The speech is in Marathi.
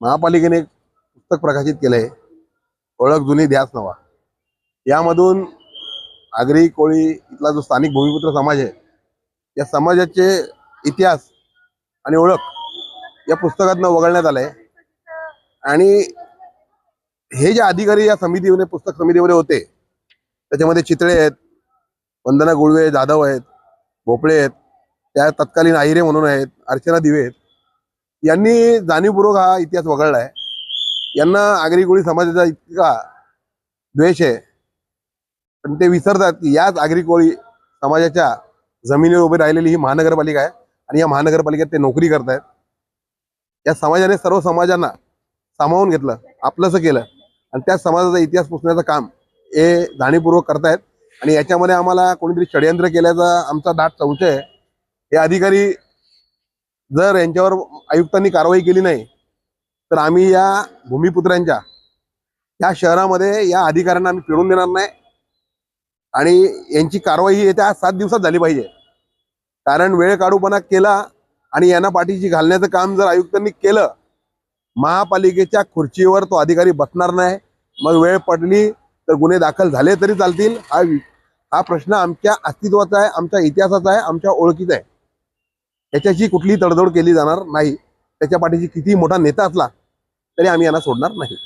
महापालिकेने एक पुस्तक प्रकाशित केलंय, ओळख जुनी ध्यास नवा. यामधून आगरी कोळी इथला जो स्थानिक भूमिपुत्र समाज आहे या समाजाचे इतिहास आणि ओळख या पुस्तकातनं वगळण्यात आलंय. आणि हे जे अधिकारी या समितीमध्ये पुस्तक समितीमध्ये होते त्याच्यामध्ये चितळे आहेत, वंदना गुळवे जाधव आहेत, भोपळे आहेत, त्या तत्कालीन आहिरे म्हणून आहेत, अर्चना दिवे आहेत. यांनी जाणीवपूर्वक हा इतिहास वगळलाय. यांना आगरी कोळी समाजाचा इतका द्वेष आहे, पण ते विसरतात की याच आगरी कोळी समाजाच्या जमिनीवर उभी राहिलेली ही महानगरपालिका आहे आणि या महानगरपालिकेत ते नोकरी करतायत. या समाजाने सर्व समाजांना सामावून घेतलं, आपलंसं केलं आणि त्या समाजाचा इतिहास पुसण्याचं काम हे जाणीवपूर्वक करतायत. आणि याच्यामध्ये आम्हाला कोणीतरी षडयंत्र केल्याचा आमचा दाट संशय आहे. हे अधिकारी जर यांच्यावर आयुक्तांनी कारवाई केली नाही तर आम्ही या भूमिपुत्रांच्या या शहरामध्ये या अधिकाऱ्यांना आम्ही फिरून देणार नाही. आणि यांची कारवाई ही येत्या 7 दिवसात झाली पाहिजे. कारण वेळ काढूपणा केला आणि यांना पाठीशी घालण्याचं काम जर आयुक्तांनी केलं, महापालिकेच्या खुर्चीवर तो अधिकारी बसणार नाही. मग वेळ पडली तर गुन्हे दाखल झाले तरी चालतील. हा प्रश्न आमच्या अस्तित्वाचा आहे, आमच्या इतिहासाचा आहे, आमच्या ओळखीचा आहे. त्याच्याशी कुठलीही तडजोड केली जाणार नाही. त्याच्या पाठीशी कितीही मोठा नेता असला तरी आम्ही यांना सोडणार नाही.